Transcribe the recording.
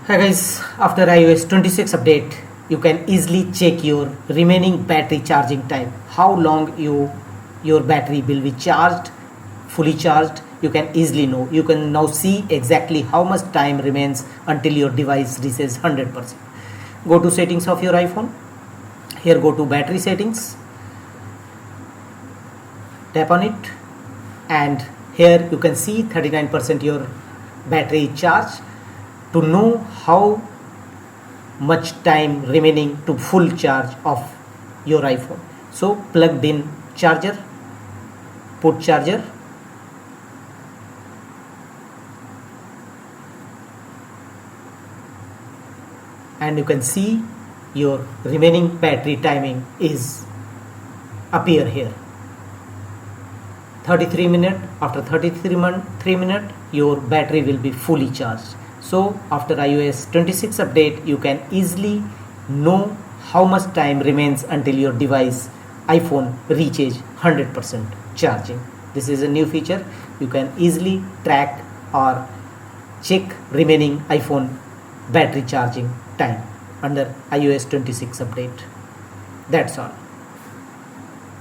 Hi guys, after iOS 26 update, you can easily check your remaining battery charging time. How long your battery will be charged, fully charged. You can easily know. You can now see exactly how much time remains until your device reaches 100%. Go to settings of your iPhone. Here go to battery settings. Tap on it, and here you can see 39% your battery charge. To know how much time remaining to full charge of your iPhone, so plugged in charger, put charger, and you can see your remaining battery timing is appear here. 33 minutes. After 3 minutes your battery will be fully charged. So after iOS 26 update, you can easily know how much time remains until your device iPhone reaches 100% charging. This is a new feature. You can easily track or check remaining iPhone battery charging time under iOS 26 update. That's all.